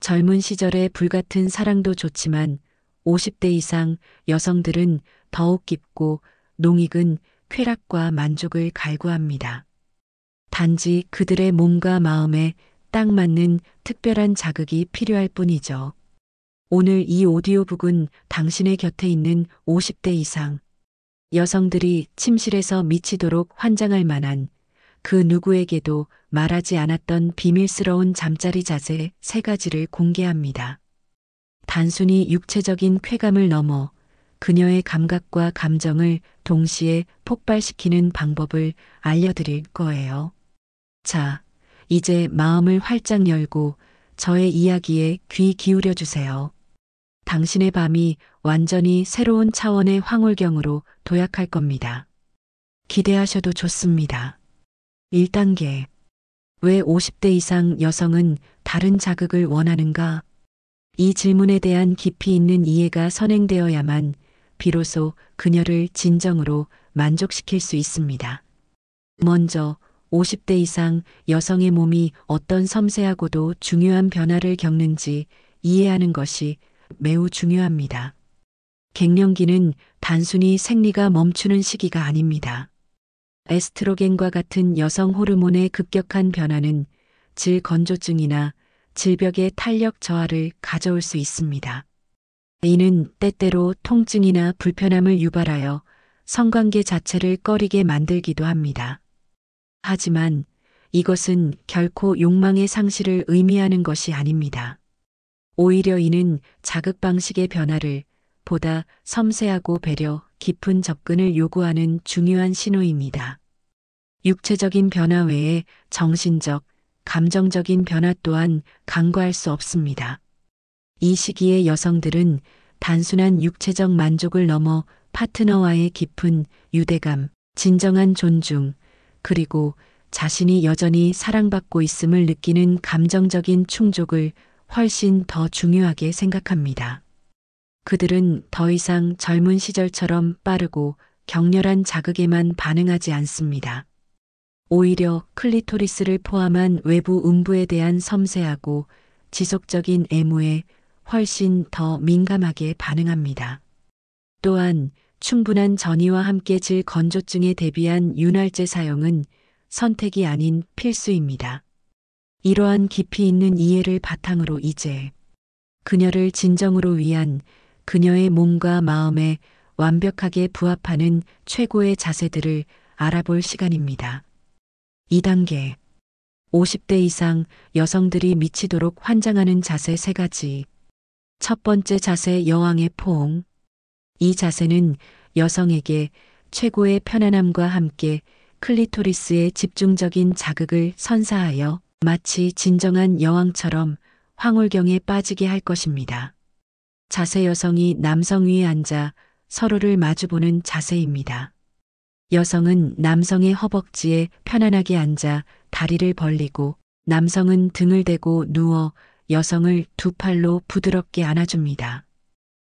젊은 시절의 불같은 사랑도 좋지만 50대 이상 여성들은 더욱 깊고 농익은 쾌락과 만족을 갈구합니다. 단지 그들의 몸과 마음에 딱 맞는 특별한 자극이 필요할 뿐이죠. 오늘 이 오디오북은 당신의 곁에 있는 50대 이상 여성들이 침실에서 미치도록 환장할 만한 그 누구에게도 말하지 않았던 비밀스러운 잠자리 자세 3가지를 공개합니다. 단순히 육체적인 쾌감을 넘어 그녀의 감각과 감정을 동시에 폭발시키는 방법을 알려드릴 거예요. 자, 이제 마음을 활짝 열고 저의 이야기에 귀 기울여 주세요. 당신의 밤이 완전히 새로운 차원의 황홀경으로 도약할 겁니다. 기대하셔도 좋습니다. 1단계. 왜 50대 이상 여성은 다른 자극을 원하는가? 이 질문에 대한 깊이 있는 이해가 선행되어야만 비로소 그녀를 진정으로 만족시킬 수 있습니다. 먼저 50대 이상 여성의 몸이 어떤 섬세하고도 중요한 변화를 겪는지 이해하는 것이 매우 중요합니다. 갱년기는 단순히 생리가 멈추는 시기가 아닙니다. 에스트로겐과 같은 여성 호르몬의 급격한 변화는 질 건조증이나 질벽의 탄력 저하를 가져올 수 있습니다. 이는 때때로 통증이나 불편함을 유발하여 성관계 자체를 꺼리게 만들기도 합니다. 하지만 이것은 결코 욕망의 상실을 의미하는 것이 아닙니다. 오히려 이는 자극 방식의 변화를 보다 섬세하고 배려 깊은 접근을 요구하는 중요한 신호입니다. 육체적인 변화 외에 정신적, 감정적인 변화 또한 간과할 수 없습니다. 이 시기의 여성들은 단순한 육체적 만족을 넘어 파트너와의 깊은 유대감, 진정한 존중, 그리고 자신이 여전히 사랑받고 있음을 느끼는 감정적인 충족을 훨씬 더 중요하게 생각합니다. 그들은 더 이상 젊은 시절처럼 빠르고 격렬한 자극에만 반응하지 않습니다. 오히려 클리토리스를 포함한 외부 음부에 대한 섬세하고 지속적인 애무에 훨씬 더 민감하게 반응합니다. 또한 충분한 전이와 함께 질 건조증에 대비한 윤활제 사용은 선택이 아닌 필수입니다. 이러한 깊이 있는 이해를 바탕으로 이제 그녀를 진정으로 위한 그녀의 몸과 마음에 완벽하게 부합하는 최고의 자세들을 알아볼 시간입니다. 2단계. 50대 이상 여성들이 미치도록 환장하는 자세 3가지. 첫 번째 자세 여왕의 포옹. 이 자세는 여성에게 최고의 편안함과 함께 클리토리스의 집중적인 자극을 선사하여 마치 진정한 여왕처럼 황홀경에 빠지게 할 것입니다. 자세 여성이 남성 위에 앉아 서로를 마주보는 자세입니다. 여성은 남성의 허벅지에 편안하게 앉아 다리를 벌리고 남성은 등을 대고 누워 여성을 두 팔로 부드럽게 안아줍니다.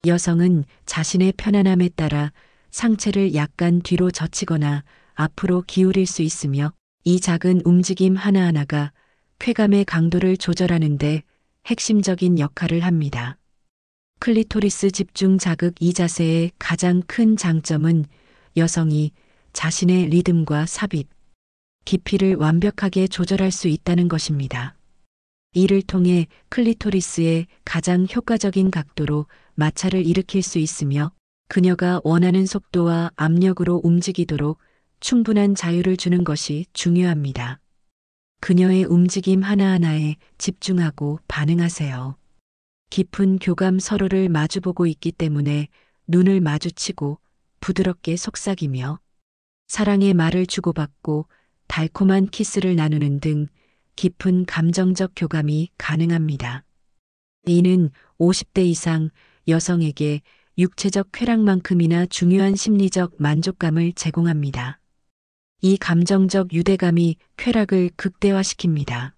여성은 자신의 편안함에 따라 상체를 약간 뒤로 젖히거나 앞으로 기울일 수 있으며 이 작은 움직임 하나하나가 쾌감의 강도를 조절하는데 핵심적인 역할을 합니다. 클리토리스 집중 자극 이 자세의 가장 큰 장점은 여성이 자신의 리듬과 삽입, 깊이를 완벽하게 조절할 수 있다는 것입니다. 이를 통해 클리토리스의 가장 효과적인 각도로 마찰을 일으킬 수 있으며 그녀가 원하는 속도와 압력으로 움직이도록 충분한 자유를 주는 것이 중요합니다. 그녀의 움직임 하나하나에 집중하고 반응하세요. 깊은 교감 서로를 마주보고 있기 때문에 눈을 마주치고 부드럽게 속삭이며 사랑의 말을 주고받고 달콤한 키스를 나누는 등 깊은 감정적 교감이 가능합니다. 이는 50대 이상 여성에게 육체적 쾌락만큼이나 중요한 심리적 만족감을 제공합니다. 이 감정적 유대감이 쾌락을 극대화시킵니다.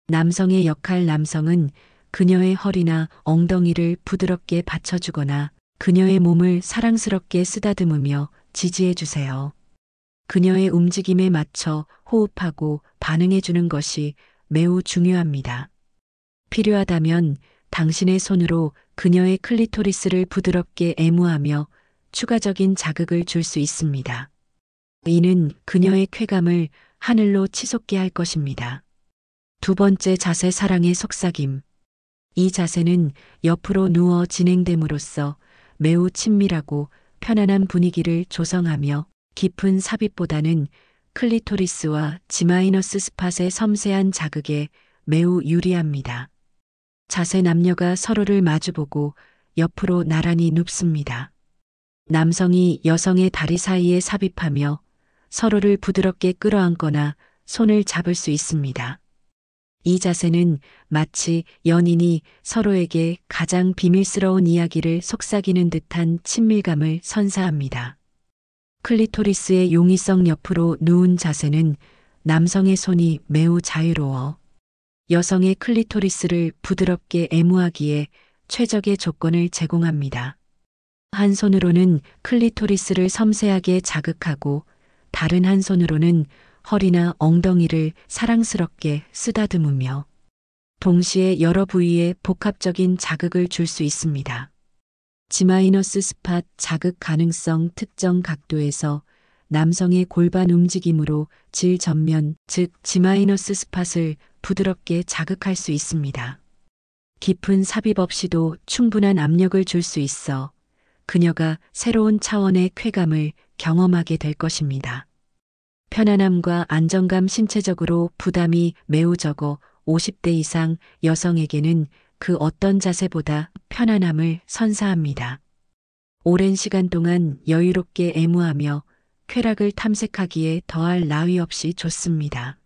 남성의 역할 남성은 그녀의 허리나 엉덩이를 부드럽게 받쳐주거나 그녀의 몸을 사랑스럽게 쓰다듬으며 지지해 주세요. 그녀의 움직임에 맞춰 호흡하고 반응해 주는 것이 매우 중요합니다. 필요하다면 당신의 손으로 그녀의 클리토리스를 부드럽게 애무하며 추가적인 자극을 줄 수 있습니다. 이는 그녀의 쾌감을 하늘로 치솟게 할 것입니다. 두 번째 자세, 사랑의 속삭임. 이 자세는 옆으로 누워 진행됨으로써 매우 친밀하고 편안한 분위기를 조성하며 깊은 삽입보다는 클리토리스와 지마이너스 스팟의 섬세한 자극에 매우 유리합니다. 자세, 남녀가 서로를 마주보고 옆으로 나란히 눕습니다. 남성이 여성의 다리 사이에 삽입하며 서로를 부드럽게 끌어안거나 손을 잡을 수 있습니다. 이 자세는 마치 연인이 서로에게 가장 비밀스러운 이야기를 속삭이는 듯한 친밀감을 선사합니다. 클리토리스의 용이성, 옆으로 누운 자세는 남성의 손이 매우 자유로워 여성의 클리토리스를 부드럽게 애무하기에 최적의 조건을 제공합니다. 한 손으로는 클리토리스를 섬세하게 자극하고 다른 한 손으로는 허리나 엉덩이를 사랑스럽게 쓰다듬으며 동시에 여러 부위에 복합적인 자극을 줄 수 있습니다. 지마이너스 스팟 자극 가능성, 특정 각도에서 남성의 골반 움직임으로 질 전면, 즉 지마이너스 스팟을 부드럽게 자극할 수 있습니다. 깊은 삽입 없이도 충분한 압력을 줄 수 있어 그녀가 새로운 차원의 쾌감을 경험하게 될 것입니다. 편안함과 안정감, 신체적으로 부담이 매우 적어 50대 이상 여성에게는 그 어떤 자세보다 편안함을 선사합니다. 오랜 시간 동안 여유롭게 애무하며 쾌락을 탐색하기에 더할 나위 없이 좋습니다.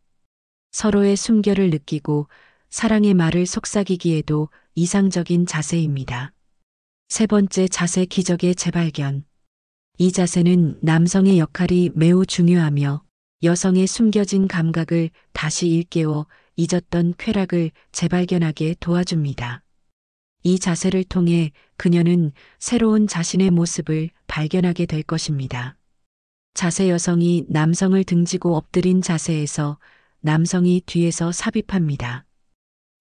서로의 숨결을 느끼고 사랑의 말을 속삭이기에도 이상적인 자세입니다. 세 번째 자세, 기적의 재발견. 이 자세는 남성의 역할이 매우 중요하며 여성의 숨겨진 감각을 다시 일깨워 잊었던 쾌락을 재발견하게 도와줍니다. 이 자세를 통해 그녀는 새로운 자신의 모습을 발견하게 될 것입니다. 자세, 여성이 남성을 등지고 엎드린 자세에서 남성이 뒤에서 삽입합니다.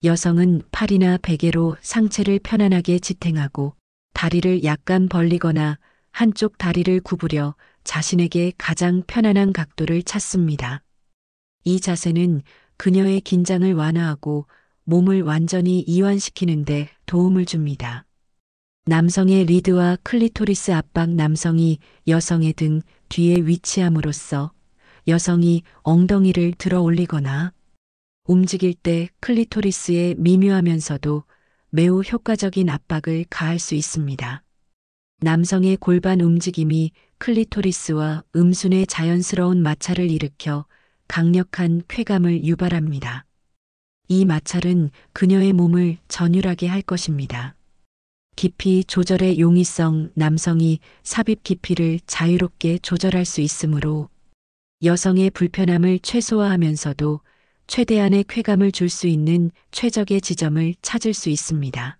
여성은 팔이나 베개로 상체를 편안하게 지탱하고 다리를 약간 벌리거나 한쪽 다리를 구부려 자신에게 가장 편안한 각도를 찾습니다. 이 자세는 그녀의 긴장을 완화하고 몸을 완전히 이완시키는 데 도움을 줍니다. 남성의 리드와 클리토리스 압박. 남성이 여성의 등 뒤에 위치함으로써 여성이 엉덩이를 들어 올리거나 움직일 때 클리토리스에 미묘하면서도 매우 효과적인 압박을 가할 수 있습니다. 남성의 골반 움직임이 클리토리스와 음순의 자연스러운 마찰을 일으켜 강력한 쾌감을 유발합니다. 이 마찰은 그녀의 몸을 전율하게 할 것입니다. 깊이 조절의 용이성. 남성이 삽입 깊이를 자유롭게 조절할 수 있으므로 여성의 불편함을 최소화하면서도 최대한의 쾌감을 줄 수 있는 최적의 지점을 찾을 수 있습니다.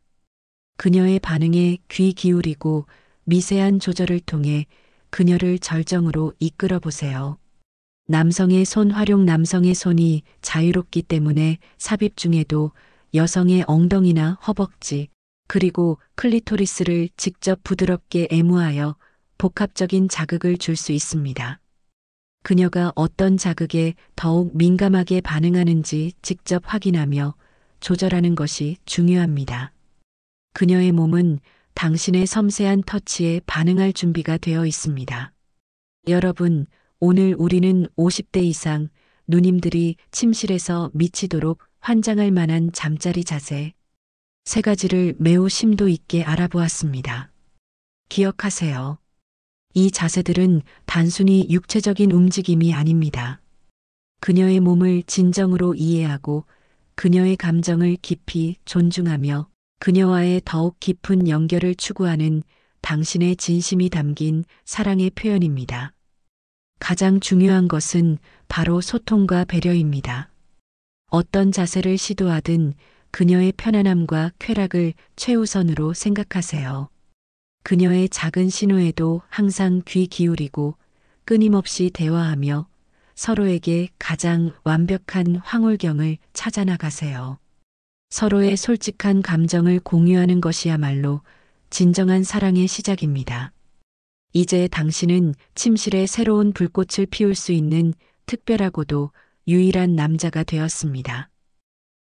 그녀의 반응에 귀 기울이고 미세한 조절을 통해 그녀를 절정으로 이끌어 보세요. 남성의 손 활용. 남성의 손이 자유롭기 때문에 삽입 중에도 여성의 엉덩이나 허벅지, 그리고 클리토리스를 직접 부드럽게 애무하여 복합적인 자극을 줄 수 있습니다. 그녀가 어떤 자극에 더욱 민감하게 반응하는지 직접 확인하며 조절하는 것이 중요합니다. 그녀의 몸은 당신의 섬세한 터치에 반응할 준비가 되어 있습니다. 여러분, 오늘 우리는 50대 이상 누님들이 침실에서 미치도록 환장할 만한 잠자리 자세 세 가지를 매우 심도 있게 알아보았습니다. 기억하세요. 이 자세들은 단순히 육체적인 움직임이 아닙니다. 그녀의 몸을 진정으로 이해하고 그녀의 감정을 깊이 존중하며 그녀와의 더욱 깊은 연결을 추구하는 당신의 진심이 담긴 사랑의 표현입니다. 가장 중요한 것은 바로 소통과 배려입니다. 어떤 자세를 시도하든 그녀의 편안함과 쾌락을 최우선으로 생각하세요. 그녀의 작은 신호에도 항상 귀 기울이고 끊임없이 대화하며 서로에게 가장 완벽한 황홀경을 찾아 나가세요. 서로의 솔직한 감정을 공유하는 것이야말로 진정한 사랑의 시작입니다. 이제 당신은 침실에 새로운 불꽃을 피울 수 있는 특별하고도 유일한 남자가 되었습니다.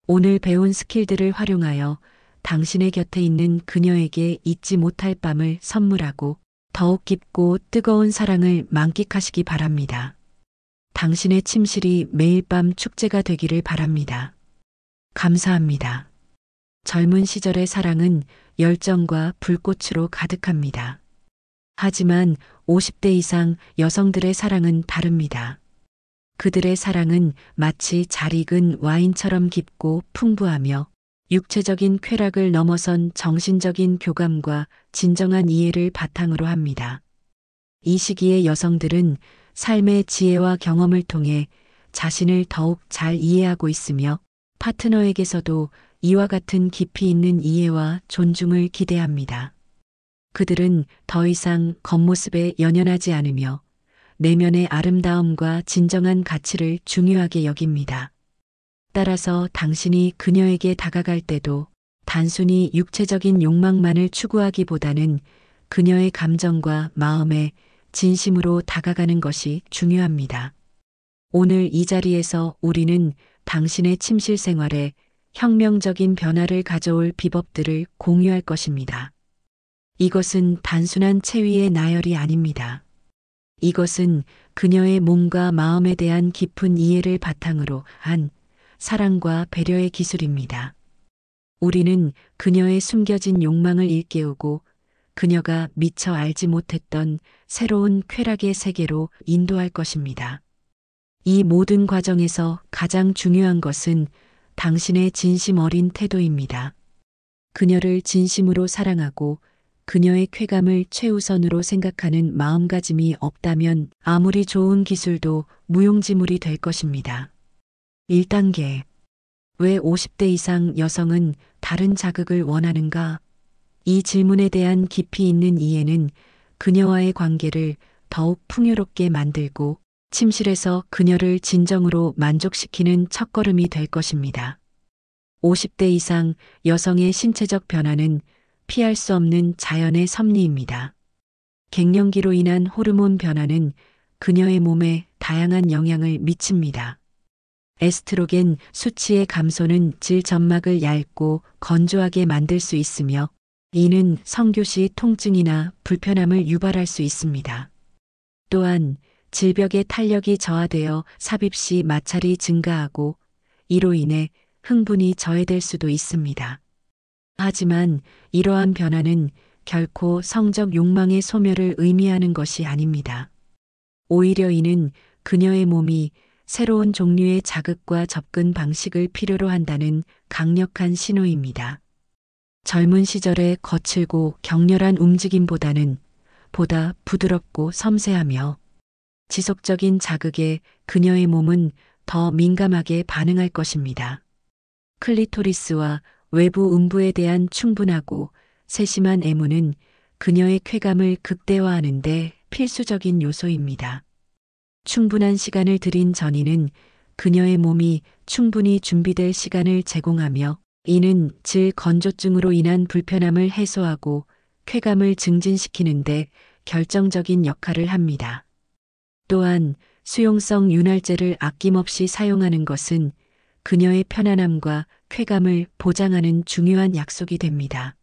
오늘 배운 스킬들을 활용하여 당신의 곁에 있는 그녀에게 잊지 못할 밤을 선물하고 더욱 깊고 뜨거운 사랑을 만끽하시기 바랍니다. 당신의 침실이 매일 밤 축제가 되기를 바랍니다. 감사합니다. 젊은 시절의 사랑은 열정과 불꽃으로 가득합니다. 하지만 50대 이상 여성들의 사랑은 다릅니다. 그들의 사랑은 마치 잘 익은 와인처럼 깊고 풍부하며 육체적인 쾌락을 넘어선 정신적인 교감과 진정한 이해를 바탕으로 합니다. 이 시기의 여성들은 삶의 지혜와 경험을 통해 자신을 더욱 잘 이해하고 있으며 파트너에게서도 이와 같은 깊이 있는 이해와 존중을 기대합니다. 그들은 더 이상 겉모습에 연연하지 않으며 내면의 아름다움과 진정한 가치를 중요하게 여깁니다. 따라서 당신이 그녀에게 다가갈 때도 단순히 육체적인 욕망만을 추구하기보다는 그녀의 감정과 마음에 진심으로 다가가는 것이 중요합니다. 오늘 이 자리에서 우리는 당신의 침실 생활에 혁명적인 변화를 가져올 비법들을 공유할 것입니다. 이것은 단순한 체위의 나열이 아닙니다. 이것은 그녀의 몸과 마음에 대한 깊은 이해를 바탕으로 한 사랑과 배려의 기술입니다. 우리는 그녀의 숨겨진 욕망을 일깨우고 그녀가 미처 알지 못했던 새로운 쾌락의 세계로 인도할 것입니다. 이 모든 과정에서 가장 중요한 것은 당신의 진심 어린 태도입니다. 그녀를 진심으로 사랑하고 그녀의 쾌감을 최우선으로 생각하는 마음가짐이 없다면 아무리 좋은 기술도 무용지물이 될 것입니다. 1단계. 왜 50대 이상 여성은 다른 자극을 원하는가? 이 질문에 대한 깊이 있는 이해는 그녀와의 관계를 더욱 풍요롭게 만들고 침실에서 그녀를 진정으로 만족시키는 첫걸음이 될 것입니다. 50대 이상 여성의 신체적 변화는 피할 수 없는 자연의 섭리입니다. 갱년기로 인한 호르몬 변화는 그녀의 몸에 다양한 영향을 미칩니다. 에스트로겐 수치의 감소는 질 점막을 얇고 건조하게 만들 수 있으며 이는 성교 시 통증이나 불편함을 유발할 수 있습니다. 또한 질벽의 탄력이 저하되어 삽입 시 마찰이 증가하고 이로 인해 흥분이 저해될 수도 있습니다. 하지만 이러한 변화는 결코 성적 욕망의 소멸을 의미하는 것이 아닙니다. 오히려 이는 그녀의 몸이 새로운 종류의 자극과 접근 방식을 필요로 한다는 강력한 신호입니다. 젊은 시절의 거칠고 격렬한 움직임보다는 보다 부드럽고 섬세하며 지속적인 자극에 그녀의 몸은 더 민감하게 반응할 것입니다. 클리토리스와 외부 음부에 대한 충분하고 세심한 애무는 그녀의 쾌감을 극대화하는 데 필수적인 요소입니다. 충분한 시간을 들인 전이는 그녀의 몸이 충분히 준비될 시간을 제공하며 이는 질 건조증으로 인한 불편함을 해소하고 쾌감을 증진시키는데 결정적인 역할을 합니다. 또한 수용성 윤활제를 아낌없이 사용하는 것은 그녀의 편안함과 쾌감을 보장하는 중요한 약속이 됩니다.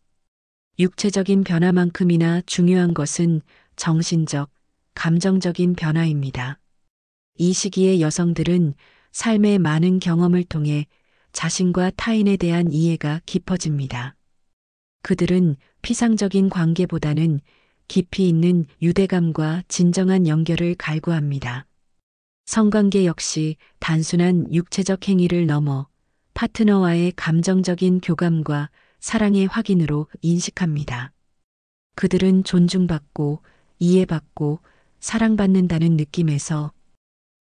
육체적인 변화만큼이나 중요한 것은 정신적, 감정적인 변화입니다. 이 시기의 여성들은 삶의 많은 경험을 통해 자신과 타인에 대한 이해가 깊어집니다. 그들은 피상적인 관계보다는 깊이 있는 유대감과 진정한 연결을 갈구합니다. 성관계 역시 단순한 육체적 행위를 넘어 파트너와의 감정적인 교감과 사랑의 확인으로 인식합니다. 그들은 존중받고 이해받고 사랑받는다는 느낌에서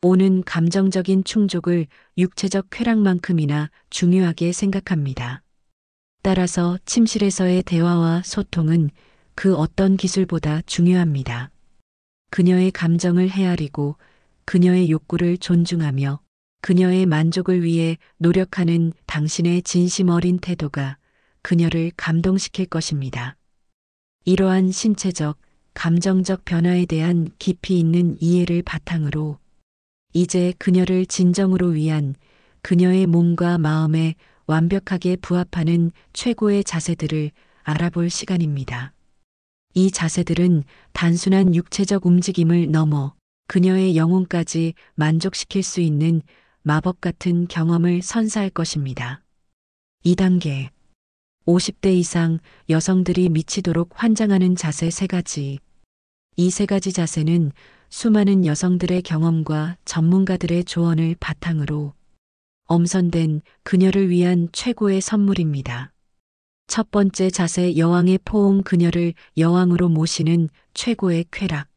오는 감정적인 충족을 육체적 쾌락만큼이나 중요하게 생각합니다. 따라서 침실에서의 대화와 소통은 그 어떤 기술보다 중요합니다. 그녀의 감정을 헤아리고 그녀의 욕구를 존중하며 그녀의 만족을 위해 노력하는 당신의 진심 어린 태도가 그녀를 감동시킬 것입니다. 이러한 신체적, 감정적 변화에 대한 깊이 있는 이해를 바탕으로 이제 그녀를 진정으로 위한 그녀의 몸과 마음에 완벽하게 부합하는 최고의 자세들을 알아볼 시간입니다. 이 자세들은 단순한 육체적 움직임을 넘어 그녀의 영혼까지 만족시킬 수 있는 마법 같은 경험을 선사할 것입니다. 2단계. 50대 이상 여성들이 미치도록 환장하는 자세 3가지. 이 3가지 자세는 수많은 여성들의 경험과 전문가들의 조언을 바탕으로 엄선된 그녀를 위한 최고의 선물입니다. 첫 번째 자세, 여왕의 포옹. 그녀를 여왕으로 모시는 최고의 쾌락.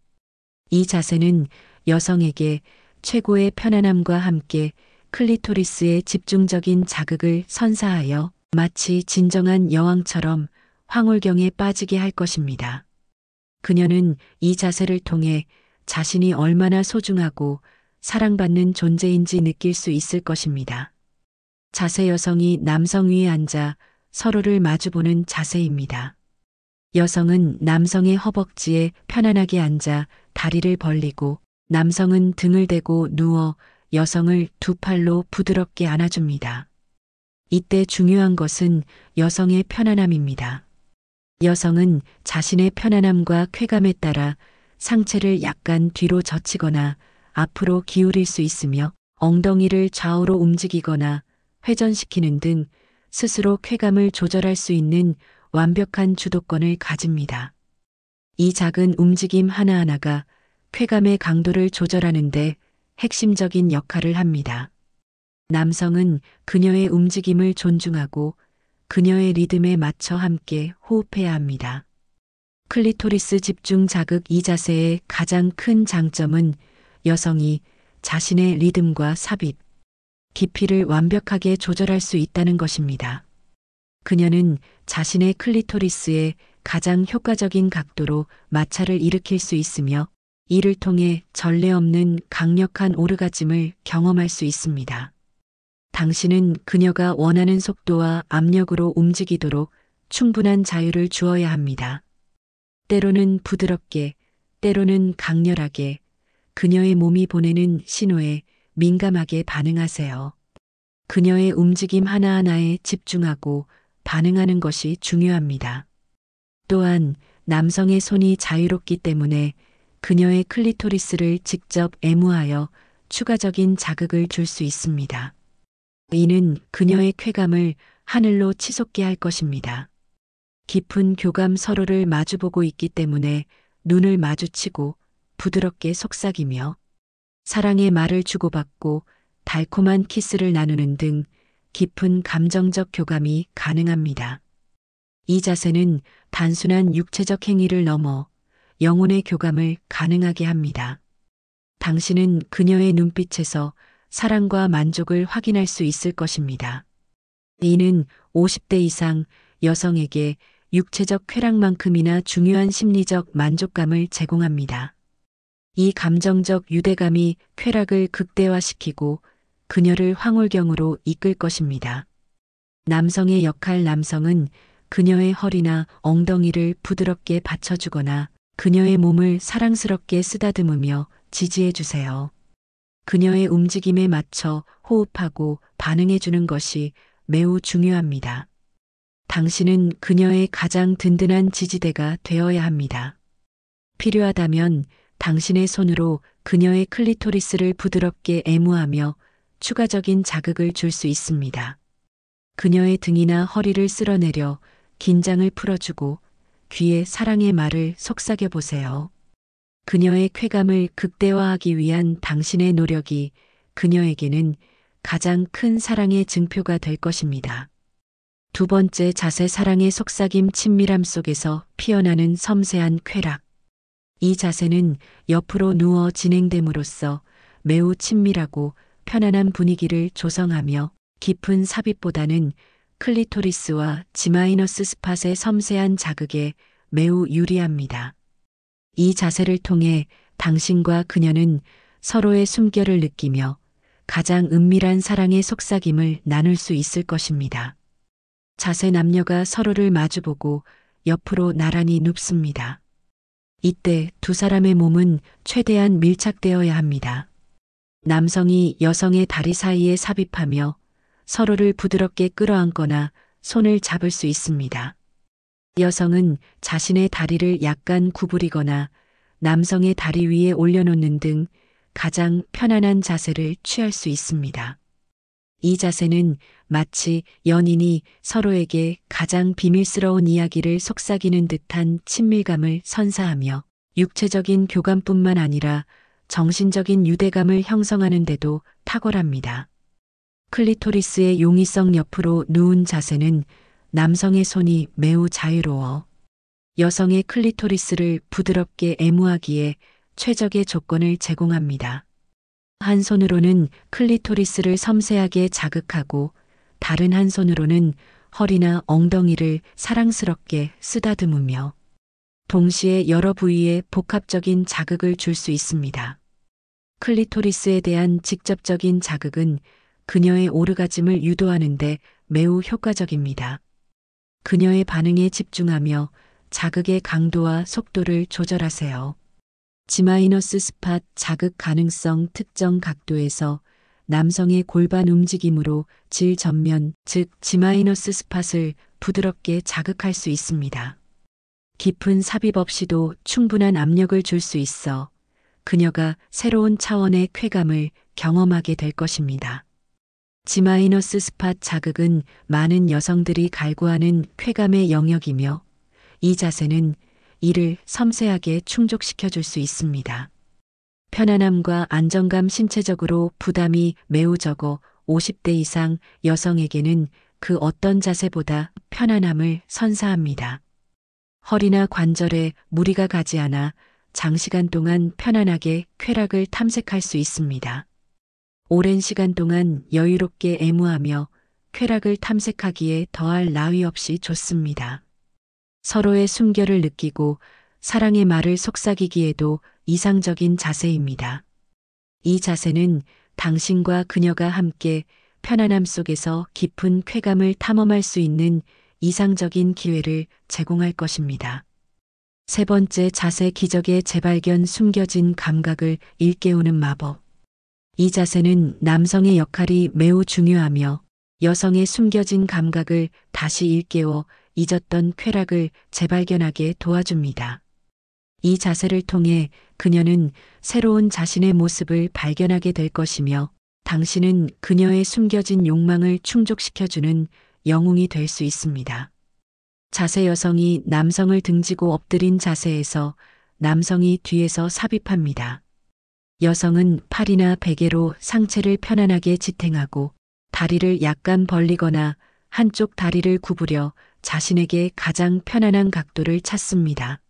이 자세는 여성에게 최고의 편안함과 함께 클리토리스의 집중적인 자극을 선사하여 마치 진정한 여왕처럼 황홀경에 빠지게 할 것입니다. 그녀는 이 자세를 통해 자신이 얼마나 소중하고 사랑받는 존재인지 느낄 수 있을 것입니다. 자세, 여성이 남성 위에 앉아 서로를 마주보는 자세입니다. 여성은 남성의 허벅지에 편안하게 앉아 다리를 벌리고 남성은 등을 대고 누워 여성을 두 팔로 부드럽게 안아줍니다. 이때 중요한 것은 여성의 편안함입니다. 여성은 자신의 편안함과 쾌감에 따라 상체를 약간 뒤로 젖히거나 앞으로 기울일 수 있으며 엉덩이를 좌우로 움직이거나 회전시키는 등 스스로 쾌감을 조절할 수 있는 완벽한 주도권을 가집니다. 이 작은 움직임 하나하나가 쾌감의 강도를 조절하는 데 핵심적인 역할을 합니다. 남성은 그녀의 움직임을 존중하고 그녀의 리듬에 맞춰 함께 호흡해야 합니다. 클리토리스 집중 자극. 이 자세의 가장 큰 장점은 여성이 자신의 리듬과 삽입, 깊이를 완벽하게 조절할 수 있다는 것입니다. 그녀는 자신의 클리토리스에 가장 효과적인 각도로 마찰을 일으킬 수 있으며 이를 통해 전례 없는 강력한 오르가즘을 경험할 수 있습니다. 당신은 그녀가 원하는 속도와 압력으로 움직이도록 충분한 자유를 주어야 합니다. 때로는 부드럽게, 때로는 강렬하게 그녀의 몸이 보내는 신호에 민감하게 반응하세요. 그녀의 움직임 하나하나에 집중하고 반응하는 것이 중요합니다. 또한 남성의 손이 자유롭기 때문에 그녀의 클리토리스를 직접 애무하여 추가적인 자극을 줄 수 있습니다. 이는 그녀의 쾌감을 하늘로 치솟게 할 것입니다. 깊은 교감, 서로를 마주보고 있기 때문에 눈을 마주치고 부드럽게 속삭이며 사랑의 말을 주고받고 달콤한 키스를 나누는 등 깊은 감정적 교감이 가능합니다. 이 자세는 단순한 육체적 행위를 넘어 영혼의 교감을 가능하게 합니다. 당신은 그녀의 눈빛에서 사랑과 만족을 확인할 수 있을 것입니다. 이는 50대 이상 여성에게 육체적 쾌락만큼이나 중요한 심리적 만족감을 제공합니다. 이 감정적 유대감이 쾌락을 극대화시키고 그녀를 황홀경으로 이끌 것입니다. 남성의 역할. 남성은 그녀의 허리나 엉덩이를 부드럽게 받쳐주거나 그녀의 몸을 사랑스럽게 쓰다듬으며 지지해 주세요. 그녀의 움직임에 맞춰 호흡하고 반응해 주는 것이 매우 중요합니다. 당신은 그녀의 가장 든든한 지지대가 되어야 합니다. 필요하다면 당신의 손으로 그녀의 클리토리스를 부드럽게 애무하며 추가적인 자극을 줄 수 있습니다. 그녀의 등이나 허리를 쓸어내려 긴장을 풀어주고 귀에 사랑의 말을 속삭여 보세요. 그녀의 쾌감을 극대화하기 위한 당신의 노력이 그녀에게는 가장 큰 사랑의 증표가 될 것입니다. 두 번째 자세, 사랑의 속삭임. 친밀함 속에서 피어나는 섬세한 쾌락. 이 자세는 옆으로 누워 진행됨으로써 매우 친밀하고 편안한 분위기를 조성하며 깊은 삽입보다는 클리토리스와 지마이너스 스팟의 섬세한 자극에 매우 유리합니다. 이 자세를 통해 당신과 그녀는 서로의 숨결을 느끼며 가장 은밀한 사랑의 속삭임을 나눌 수 있을 것입니다. 자세 남녀가 서로를 마주보고 옆으로 나란히 눕습니다. 이때 두 사람의 몸은 최대한 밀착되어야 합니다. 남성이 여성의 다리 사이에 삽입하며 서로를 부드럽게 끌어안거나 손을 잡을 수 있습니다. 여성은 자신의 다리를 약간 구부리거나 남성의 다리 위에 올려놓는 등 가장 편안한 자세를 취할 수 있습니다. 이 자세는 마치 연인이 서로에게 가장 비밀스러운 이야기를 속삭이는 듯한 친밀감을 선사하며 육체적인 교감뿐만 아니라 정신적인 유대감을 형성하는 데도 탁월합니다. 클리토리스의 용이성 옆으로 누운 자세는 남성의 손이 매우 자유로워 여성의 클리토리스를 부드럽게 애무하기에 최적의 조건을 제공합니다. 한 손으로는 클리토리스를 섬세하게 자극하고 다른 한 손으로는 허리나 엉덩이를 사랑스럽게 쓰다듬으며 동시에 여러 부위에 복합적인 자극을 줄 수 있습니다. 클리토리스에 대한 직접적인 자극은 그녀의 오르가즘을 유도하는 데 매우 효과적입니다. 그녀의 반응에 집중하며 자극의 강도와 속도를 조절하세요. G- 스팟 자극 가능성 특정 각도에서 남성의 골반 움직임으로 질 전면, 즉 G- 스팟을 부드럽게 자극할 수 있습니다. 깊은 삽입 없이도 충분한 압력을 줄 수 있어 그녀가 새로운 차원의 쾌감을 경험하게 될 것입니다. G- 스팟 자극은 많은 여성들이 갈구하는 쾌감의 영역이며 이 자세는 이를 섬세하게 충족시켜 줄 수 있습니다. 편안함과 안정감 신체적으로 부담이 매우 적어 50대 이상 여성에게는 그 어떤 자세보다 편안함을 선사합니다. 허리나 관절에 무리가 가지 않아 장시간 동안 편안하게 쾌락을 탐색할 수 있습니다. 오랜 시간 동안 여유롭게 애무하며 쾌락을 탐색하기에 더할 나위 없이 좋습니다. 서로의 숨결을 느끼고 사랑의 말을 속삭이기에도 이상적인 자세입니다. 이 자세는 당신과 그녀가 함께 편안함 속에서 깊은 쾌감을 탐험할 수 있는 이상적인 기회를 제공할 것입니다. 세 번째 자세 기적의 재발견 숨겨진 감각을 일깨우는 마법. 이 자세는 남성의 역할이 매우 중요하며 여성의 숨겨진 감각을 다시 일깨워 잊었던 쾌락을 재발견하게 도와줍니다. 이 자세를 통해 그녀는 새로운 자신의 모습을 발견하게 될 것이며 당신은 그녀의 숨겨진 욕망을 충족시켜주는 영웅이 될 수 있습니다. 자세 여성이 남성을 등지고 엎드린 자세에서 남성이 뒤에서 삽입합니다. 여성은 팔이나 베개로 상체를 편안하게 지탱하고 다리를 약간 벌리거나 한쪽 다리를 구부려 자신에게 가장 편안한 각도를 찾습니다.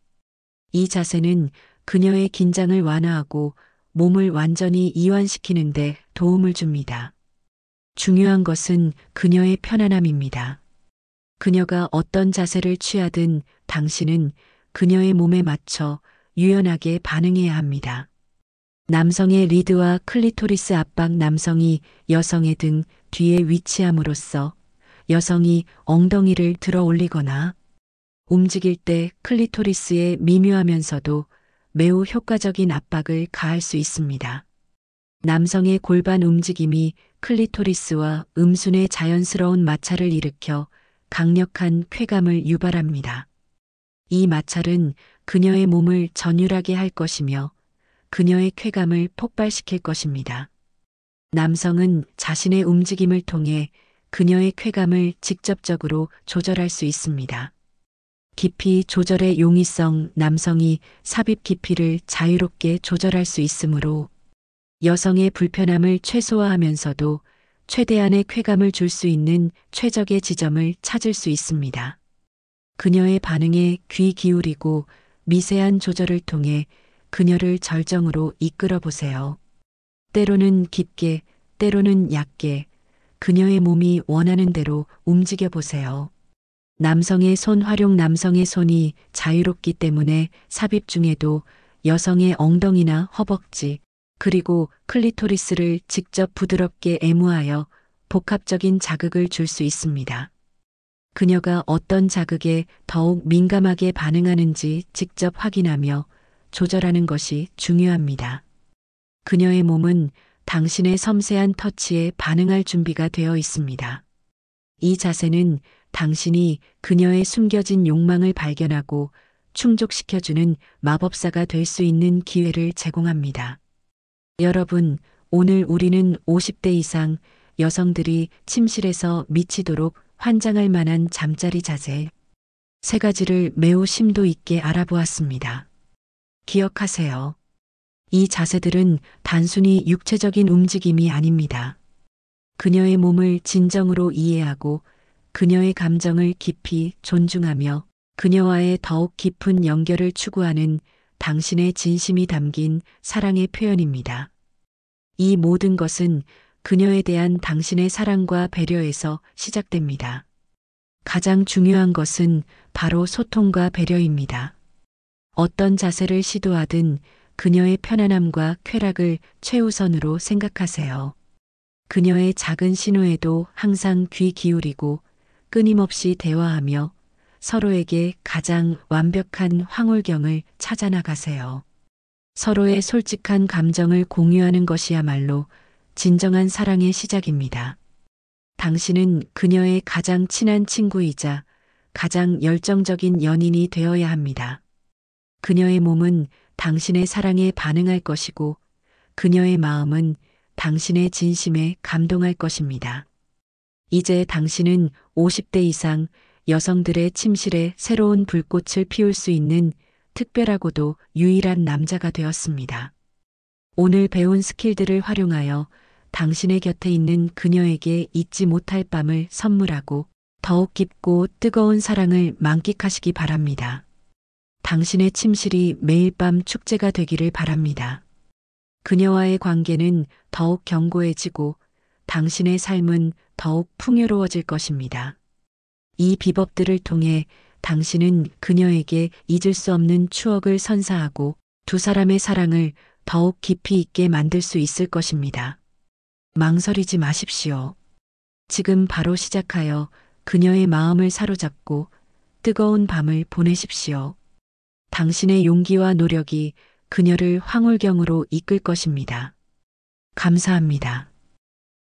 이 자세는 그녀의 긴장을 완화하고 몸을 완전히 이완시키는 데 도움을 줍니다. 중요한 것은 그녀의 편안함입니다. 그녀가 어떤 자세를 취하든 당신은 그녀의 몸에 맞춰 유연하게 반응해야 합니다. 남성의 리드와 클리토리스 압박 남성이 여성의 등 뒤에 위치함으로써 여성이 엉덩이를 들어 올리거나 움직일 때 클리토리스에 미묘하면서도 매우 효과적인 압박을 가할 수 있습니다. 남성의 골반 움직임이 클리토리스와 음순의 자연스러운 마찰을 일으켜 강력한 쾌감을 유발합니다. 이 마찰은 그녀의 몸을 전율하게 할 것이며 그녀의 쾌감을 폭발시킬 것입니다. 남성은 자신의 움직임을 통해 그녀의 쾌감을 직접적으로 조절할 수 있습니다. 깊이 조절의 용이성 남성이 삽입 깊이를 자유롭게 조절할 수 있으므로 여성의 불편함을 최소화하면서도 최대한의 쾌감을 줄 수 있는 최적의 지점을 찾을 수 있습니다. 그녀의 반응에 귀 기울이고 미세한 조절을 통해 그녀를 절정으로 이끌어 보세요. 때로는 깊게, 때로는 얕게 그녀의 몸이 원하는 대로 움직여 보세요. 남성의 손 활용 남성의 손이 자유롭기 때문에 삽입 중에도 여성의 엉덩이나 허벅지, 그리고 클리토리스를 직접 부드럽게 애무하여 복합적인 자극을 줄 수 있습니다. 그녀가 어떤 자극에 더욱 민감하게 반응하는지 직접 확인하며 조절하는 것이 중요합니다. 그녀의 몸은 당신의 섬세한 터치에 반응할 준비가 되어 있습니다. 이 자세는 당신이 그녀의 숨겨진 욕망을 발견하고 충족시켜주는 마법사가 될 수 있는 기회를 제공합니다. 여러분, 오늘 우리는 50대 이상 여성들이 침실에서 미치도록 환장할 만한 잠자리 자세 3가지를 매우 심도 있게 알아보았습니다. 기억하세요. 이 자세들은 단순히 육체적인 움직임이 아닙니다. 그녀의 몸을 진정으로 이해하고 그녀의 감정을 깊이 존중하며 그녀와의 더욱 깊은 연결을 추구하는 당신의 진심이 담긴 사랑의 표현입니다. 이 모든 것은 그녀에 대한 당신의 사랑과 배려에서 시작됩니다. 가장 중요한 것은 바로 소통과 배려입니다. 어떤 자세를 시도하든 그녀의 편안함과 쾌락을 최우선으로 생각하세요. 그녀의 작은 신호에도 항상 귀 기울이고 끊임없이 대화하며 서로에게 가장 완벽한 황홀경을 찾아나가세요. 서로의 솔직한 감정을 공유하는 것이야말로 진정한 사랑의 시작입니다. 당신은 그녀의 가장 친한 친구이자 가장 열정적인 연인이 되어야 합니다. 그녀의 몸은 당신의 사랑에 반응할 것이고 그녀의 마음은 당신의 진심에 감동할 것입니다. 이제 당신은 50대 이상 여성들의 침실에 새로운 불꽃을 피울 수 있는 특별하고도 유일한 남자가 되었습니다. 오늘 배운 스킬들을 활용하여 당신의 곁에 있는 그녀에게 잊지 못할 밤을 선물하고 더욱 깊고 뜨거운 사랑을 만끽하시기 바랍니다. 당신의 침실이 매일 밤 축제가 되기를 바랍니다. 그녀와의 관계는 더욱 견고해지고 당신의 삶은 더욱 풍요로워질 것입니다. 이 비법들을 통해 당신은 그녀에게 잊을 수 없는 추억을 선사하고 두 사람의 사랑을 더욱 깊이 있게 만들 수 있을 것입니다. 망설이지 마십시오. 지금 바로 시작하여 그녀의 마음을 사로잡고 뜨거운 밤을 보내십시오. 당신의 용기와 노력이 그녀를 황홀경으로 이끌 것입니다. 감사합니다.